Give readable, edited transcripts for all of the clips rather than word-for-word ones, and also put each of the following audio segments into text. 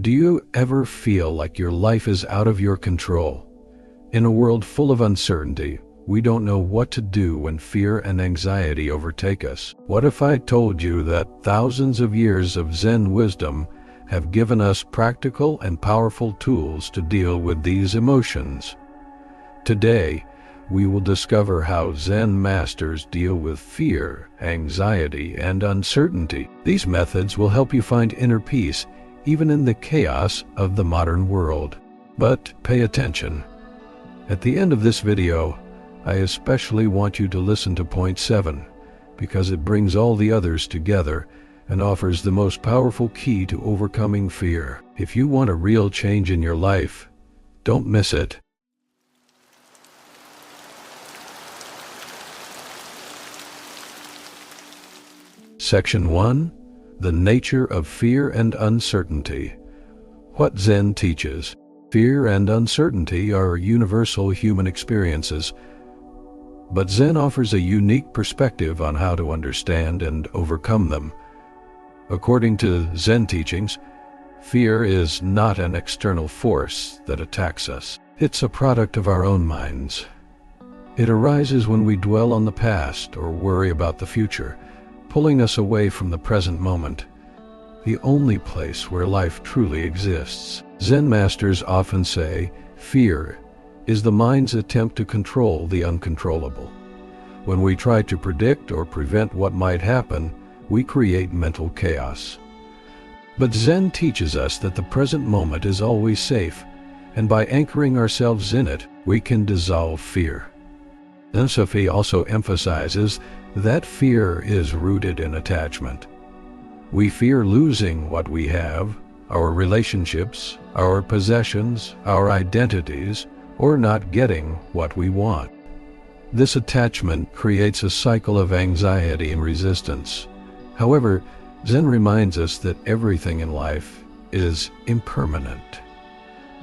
Do you ever feel like your life is out of your control? In a world full of uncertainty, we don't know what to do when fear and anxiety overtake us. What if I told you that thousands of years of Zen wisdom have given us practical and powerful tools to deal with these emotions? Today, we will discover how Zen masters deal with fear, anxiety, and uncertainty. These methods will help you find inner peace even in the chaos of the modern world. But pay attention. At the end of this video, I especially want you to listen to point 7, because it brings all the others together and offers the most powerful key to overcoming fear. If you want a real change in your life, don't miss it. Section 1. The nature of fear and uncertainty. What Zen teaches. Fear and uncertainty are universal human experiences, but Zen offers a unique perspective on how to understand and overcome them. According to Zen teachings, fear is not an external force that attacks us. It's a product of our own minds. It arises when we dwell on the past or worry about the future, pulling us away from the present moment, the only place where life truly exists. Zen masters often say, fear is the mind's attempt to control the uncontrollable. When we try to predict or prevent what might happen, we create mental chaos. But Zen teaches us that the present moment is always safe, and by anchoring ourselves in it, we can dissolve fear. Zen also emphasizes that fear is rooted in attachment. We fear losing what we have, our relationships, our possessions, our identities, or not getting what we want. This attachment creates a cycle of anxiety and resistance. However, Zen reminds us that everything in life is impermanent.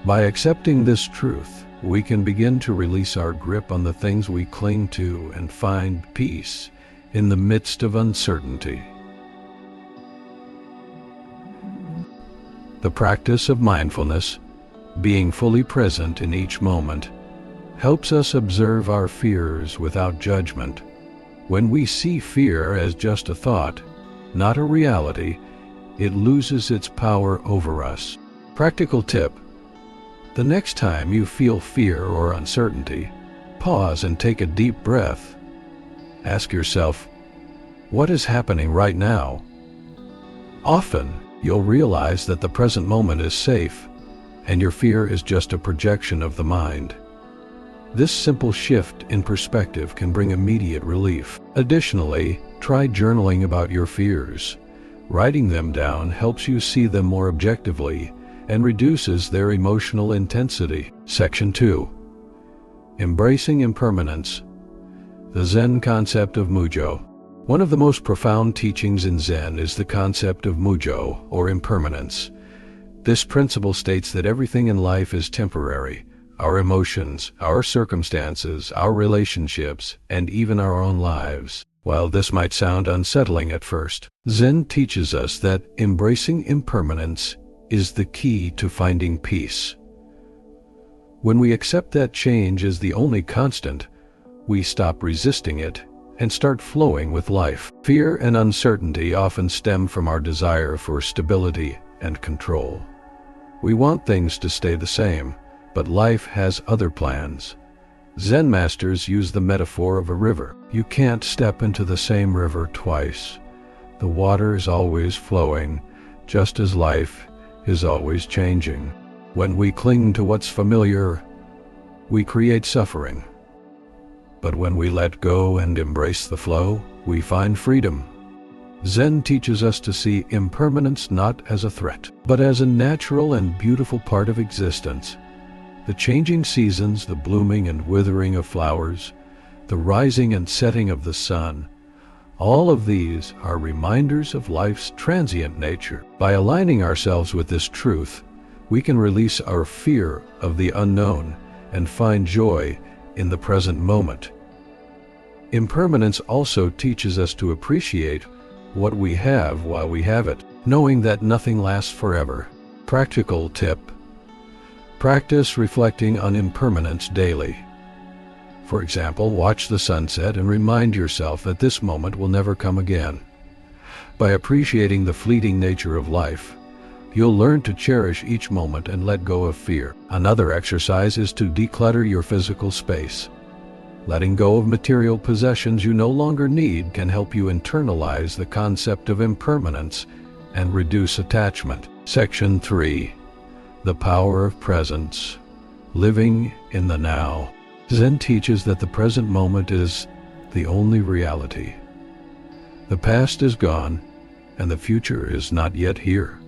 By accepting this truth, we can begin to release our grip on the things we cling to and find peace in the midst of uncertainty. The practice of mindfulness, being fully present in each moment, helps us observe our fears without judgment. When we see fear as just a thought, not a reality, it loses its power over us. Practical tip: the next time you feel fear or uncertainty, pause and take a deep breath. Ask yourself, what is happening right now? Often, you'll realize that the present moment is safe, and your fear is just a projection of the mind. This simple shift in perspective can bring immediate relief. Additionally, try journaling about your fears. Writing them down helps you see them more objectively and reduces their emotional intensity. Section 2. Embracing impermanence. The Zen concept of Mujo. One of the most profound teachings in Zen is the concept of Mujo, or impermanence. This principle states that everything in life is temporary. Our emotions, our circumstances, our relationships, and even our own lives. While this might sound unsettling at first, Zen teaches us that embracing impermanence is the key to finding peace. When we accept that change is the only constant, we stop resisting it and start flowing with life. Fear and uncertainty often stem from our desire for stability and control. We want things to stay the same, but life has other plans. Zen masters use the metaphor of a river. You can't step into the same river twice. The water is always flowing, just as life is always changing. When we cling to what's familiar, we create suffering. But when we let go and embrace the flow, we find freedom. Zen teaches us to see impermanence not as a threat, but as a natural and beautiful part of existence. The changing seasons, the blooming and withering of flowers, the rising and setting of the sun, all of these are reminders of life's transient nature. By aligning ourselves with this truth, we can release our fear of the unknown and find joy in the present moment. Impermanence also teaches us to appreciate what we have while we have it, knowing that nothing lasts forever. Practical tip: practice reflecting on impermanence daily. For example, watch the sunset and remind yourself that this moment will never come again. By appreciating the fleeting nature of life, you'll learn to cherish each moment and let go of fear. Another exercise is to declutter your physical space. Letting go of material possessions you no longer need can help you internalize the concept of impermanence and reduce attachment. Section 3. The power of presence. Living in the now. Zen teaches that the present moment is the only reality. The past is gone, and the future is not yet here.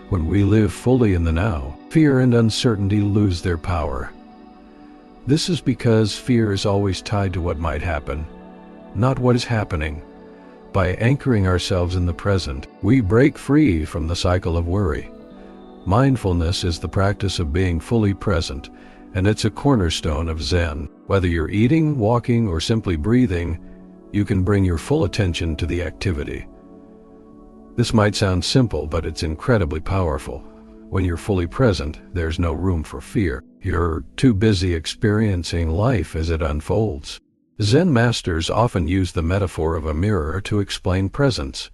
When we live fully in the now, fear and uncertainty lose their power. This is because fear is always tied to what might happen, not what is happening. By anchoring ourselves in the present, we break free from the cycle of worry. Mindfulness is the practice of being fully present, and it's a cornerstone of Zen. Whether you're eating, walking, or simply breathing, you can bring your full attention to the activity. This might sound simple, but it's incredibly powerful. When you're fully present, there's no room for fear. You're too busy experiencing life as it unfolds. Zen masters often use the metaphor of a mirror to explain presence.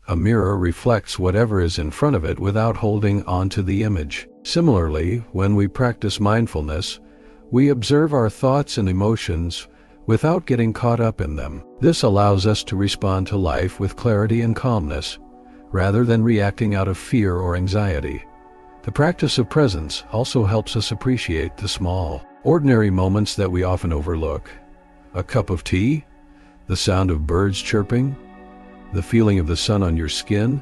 A mirror reflects whatever is in front of it without holding on to the image. Similarly, when we practice mindfulness, we observe our thoughts and emotions without getting caught up in them. This allows us to respond to life with clarity and calmness, rather than reacting out of fear or anxiety. The practice of presence also helps us appreciate the small, ordinary moments that we often overlook. A cup of tea, the sound of birds chirping, the feeling of the sun on your skin.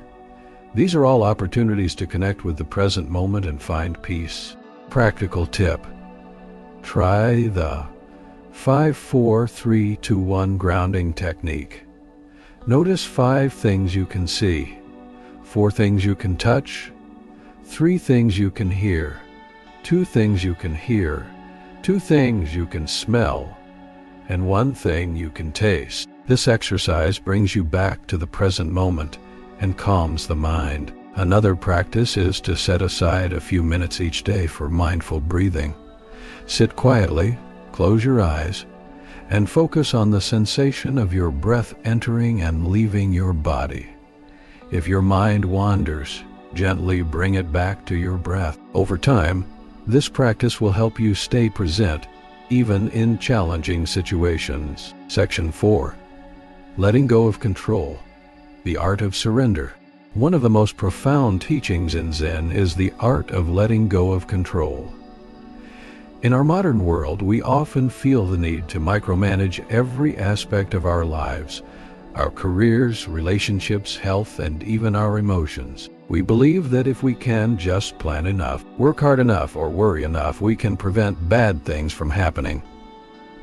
These are all opportunities to connect with the present moment and find peace. Practical tip: try the 5-4-3-2-1 grounding technique. Notice 5 things you can see, 4 things you can touch, 3 things you can hear, 2 things you can hear, 2 things you can smell, and 1 thing you can taste. This exercise brings you back to the present moment and calms the mind. Another practice is to set aside a few minutes each day for mindful breathing. Sit quietly, close your eyes, and focus on the sensation of your breath entering and leaving your body. If your mind wanders, gently bring it back to your breath. Over time, this practice will help you stay present, even in challenging situations. Section 4. Letting go of control. The art of surrender. One of the most profound teachings in Zen is the art of letting go of control. In our modern world, we often feel the need to micromanage every aspect of our lives, our careers, relationships, health, and even our emotions. We believe that if we can just plan enough, work hard enough, or worry enough, we can prevent bad things from happening.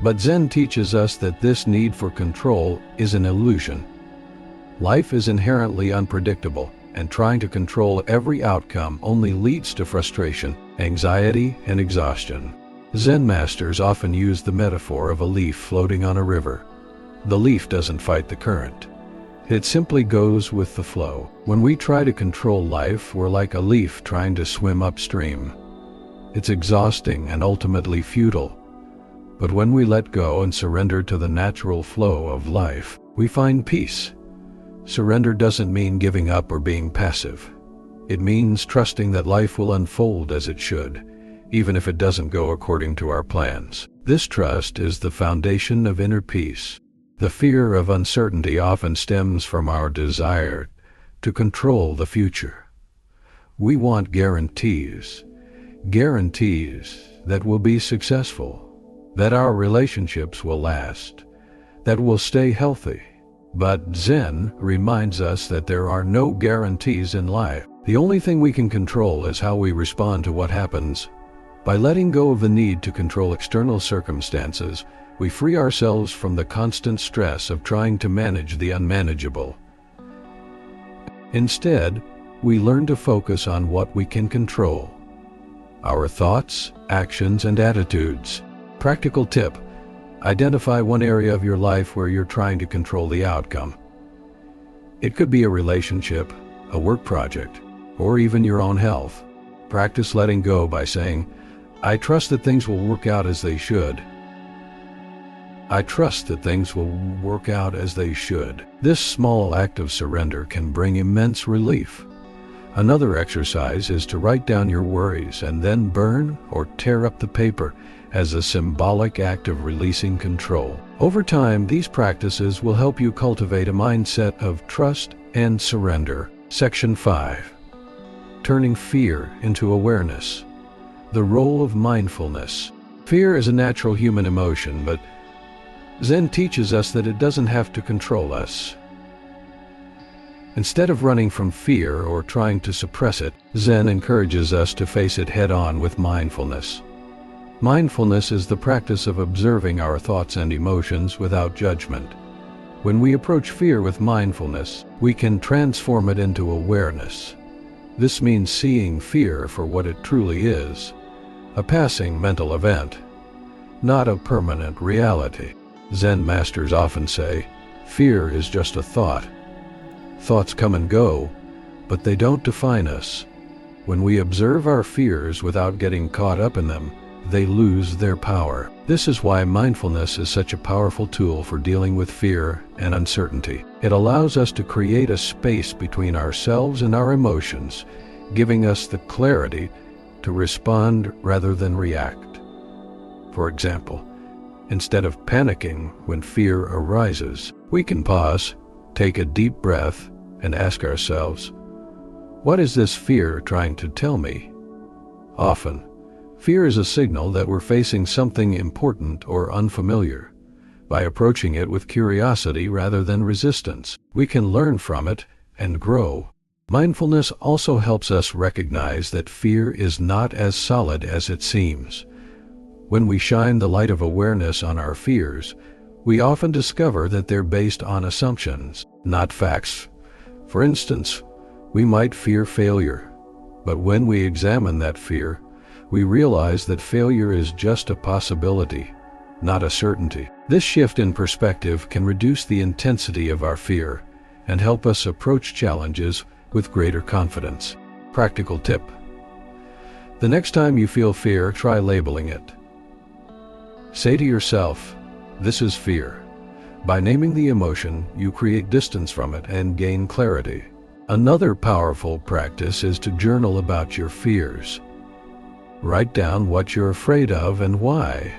But Zen teaches us that this need for control is an illusion. Life is inherently unpredictable, and trying to control every outcome only leads to frustration, anxiety, and exhaustion. Zen masters often use the metaphor of a leaf floating on a river. The leaf doesn't fight the current. It simply goes with the flow. When we try to control life, we're like a leaf trying to swim upstream. It's exhausting and ultimately futile. But when we let go and surrender to the natural flow of life, we find peace. Surrender doesn't mean giving up or being passive. It means trusting that life will unfold as it should, even if it doesn't go according to our plans. This trust is the foundation of inner peace. The fear of uncertainty often stems from our desire to control the future. We want guarantees that we'll be successful, that our relationships will last, that we'll stay healthy. But Zen reminds us that there are no guarantees in life. The only thing we can control is how we respond to what happens. By letting go of the need to control external circumstances, we free ourselves from the constant stress of trying to manage the unmanageable. Instead, we learn to focus on what we can control: our thoughts, actions, and attitudes. Practical tip: identify one area of your life where you're trying to control the outcome. It could be a relationship, a work project, or even your own health. Practice letting go by saying, "I trust that things will work out as they should. I trust that things will work out as they should." This small act of surrender can bring immense relief. Another exercise is to write down your worries and then burn or tear up the paper as a symbolic act of releasing control. Over time, these practices will help you cultivate a mindset of trust and surrender. Section 5. Turning fear into awareness. The role of mindfulness. Fear is a natural human emotion, but Zen teaches us that it doesn't have to control us. Instead of running from fear or trying to suppress it, Zen encourages us to face it head-on with mindfulness. Mindfulness is the practice of observing our thoughts and emotions without judgment. When we approach fear with mindfulness, we can transform it into awareness. This means seeing fear for what it truly is, a passing mental event, not a permanent reality. Zen masters often say, fear is just a thought. Thoughts come and go, but they don't define us. When we observe our fears without getting caught up in them, they lose their power. This is why mindfulness is such a powerful tool for dealing with fear and uncertainty. It allows us to create a space between ourselves and our emotions, giving us the clarity to respond rather than react. For example, instead of panicking when fear arises, we can pause, take a deep breath, and ask ourselves, what is this fear trying to tell me? Often, fear is a signal that we're facing something important or unfamiliar. By approaching it with curiosity rather than resistance, we can learn from it and grow. Mindfulness also helps us recognize that fear is not as solid as it seems. When we shine the light of awareness on our fears, we often discover that they're based on assumptions, not facts. For instance, we might fear failure, but when we examine that fear, we realize that failure is just a possibility, not a certainty. This shift in perspective can reduce the intensity of our fear and help us approach challenges with greater confidence. Practical tip. The next time you feel fear, try labeling it. Say to yourself, "This is fear." By naming the emotion, you create distance from it and gain clarity. Another powerful practice is to journal about your fears. Write down what you're afraid of and why.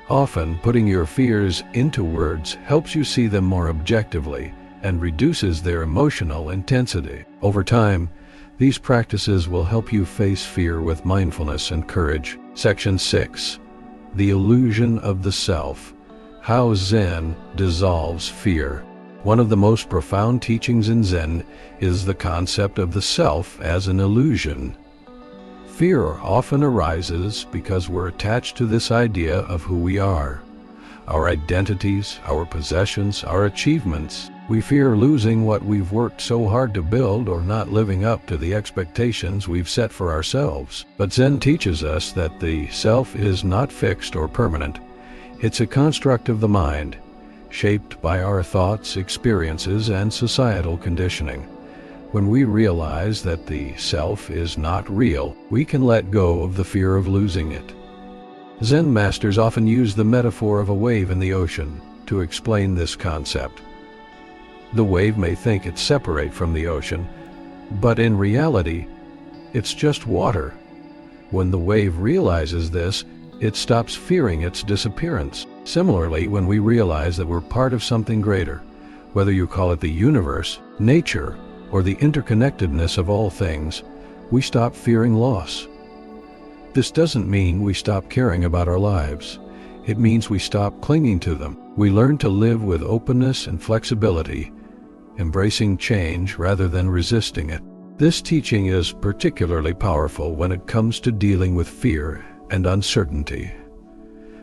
Often, putting your fears into words helps you see them more objectively and reduces their emotional intensity. Over time, these practices will help you face fear with mindfulness and courage. Section 6. The illusion of the self. How Zen dissolves fear. One of the most profound teachings in Zen is the concept of the self as an illusion. Fear often arises because we're attached to this idea of who we are, our identities, our possessions, our achievements. We fear losing what we've worked so hard to build or not living up to the expectations we've set for ourselves. But Zen teaches us that the self is not fixed or permanent. It's a construct of the mind, shaped by our thoughts, experiences, and societal conditioning. When we realize that the self is not real, we can let go of the fear of losing it. Zen masters often use the metaphor of a wave in the ocean to explain this concept. The wave may think it's separate from the ocean, but in reality, it's just water. When the wave realizes this, it stops fearing its disappearance. Similarly, when we realize that we're part of something greater, whether you call it the universe, nature, or the interconnectedness of all things, we stop fearing loss. This doesn't mean we stop caring about our lives. It means we stop clinging to them. We learn to live with openness and flexibility, embracing change rather than resisting it. This teaching is particularly powerful when it comes to dealing with fear and uncertainty.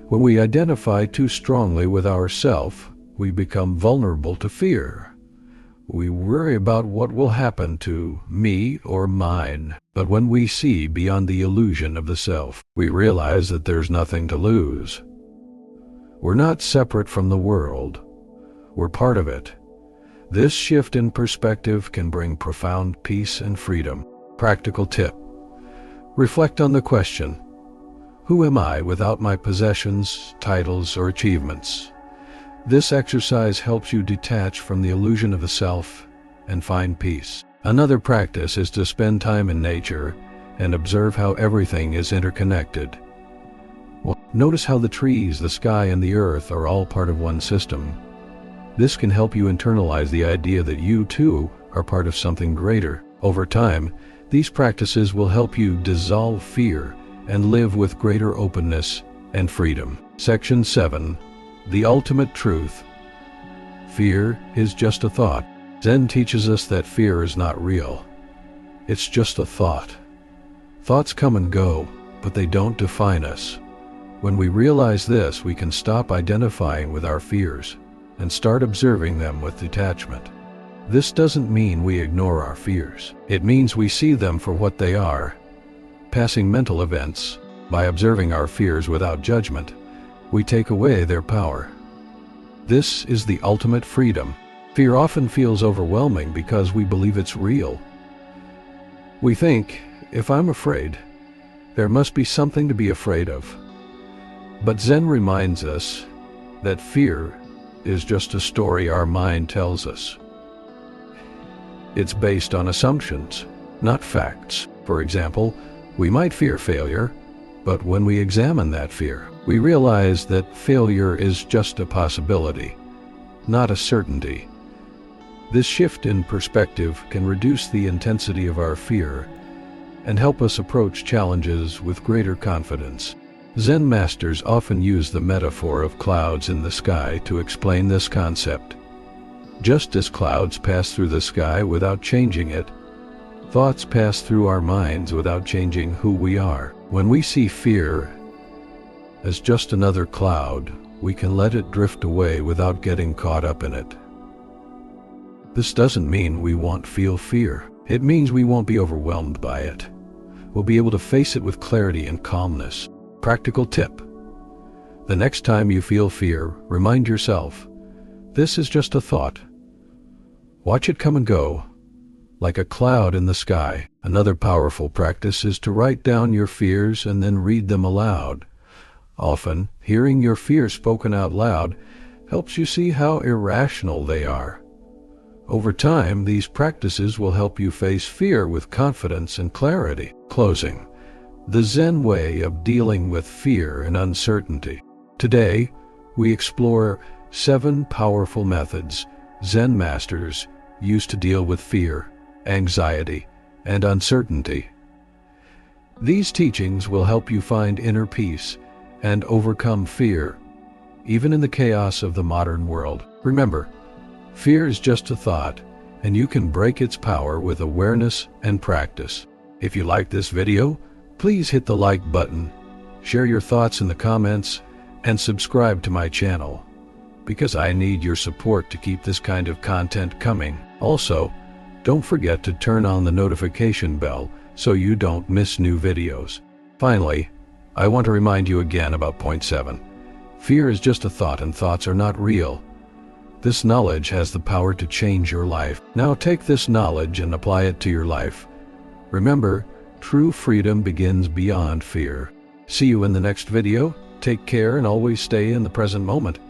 When we identify too strongly with ourself, we become vulnerable to fear. We worry about what will happen to me or mine. But when we see beyond the illusion of the self, we realize that there's nothing to lose. We're not separate from the world. We're part of it. This shift in perspective can bring profound peace and freedom. Practical tip. Reflect on the question, who am I without my possessions, titles, or achievements? This exercise helps you detach from the illusion of the self and find peace. Another practice is to spend time in nature and observe how everything is interconnected. Notice how the trees, the sky, and the earth are all part of one system. This can help you internalize the idea that you, too, are part of something greater. Over time, these practices will help you dissolve fear and live with greater openness and freedom. Section 7. The Ultimate Truth. Fear is just a thought. Zen teaches us that fear is not real. It's just a thought. Thoughts come and go, but they don't define us. When we realize this, we can stop identifying with our fears and start observing them with detachment. This doesn't mean we ignore our fears. It means we see them for what they are, passing mental events. By observing our fears without judgment, we take away their power. This is the ultimate freedom. Fear often feels overwhelming because we believe it's real. We think, if I'm afraid, there must be something to be afraid of. But Zen reminds us that fear is just a story our mind tells us. It's based on assumptions, not facts. For example, we might fear failure, but when we examine that fear, we realize that failure is just a possibility, not a certainty. This shift in perspective can reduce the intensity of our fear and help us approach challenges with greater confidence. Zen masters often use the metaphor of clouds in the sky to explain this concept. Just as clouds pass through the sky without changing it, thoughts pass through our minds without changing who we are. When we see fear as just another cloud, we can let it drift away without getting caught up in it. This doesn't mean we won't feel fear. It means we won't be overwhelmed by it. We'll be able to face it with clarity and calmness. Practical tip. The next time you feel fear, remind yourself, this is just a thought. Watch it come and go, like a cloud in the sky. Another powerful practice is to write down your fears and then read them aloud. Often, hearing your fears spoken out loud helps you see how irrational they are. Over time, these practices will help you face fear with confidence and clarity. Closing. The Zen way of dealing with fear and uncertainty. Today, we explore 7 powerful methods Zen masters use to deal with fear, anxiety, and uncertainty. These teachings will help you find inner peace and overcome fear, even in the chaos of the modern world. Remember, fear is just a thought, and you can break its power with awareness and practice. If you like this video, please hit the like button, share your thoughts in the comments, and subscribe to my channel, because I need your support to keep this kind of content coming. Also, don't forget to turn on the notification bell so you don't miss new videos. Finally, I want to remind you again about point 7. Fear is just a thought, and thoughts are not real. This knowledge has the power to change your life. Now take this knowledge and apply it to your life. Remember, true freedom begins beyond fear. See you in the next video. Take care and always stay in the present moment.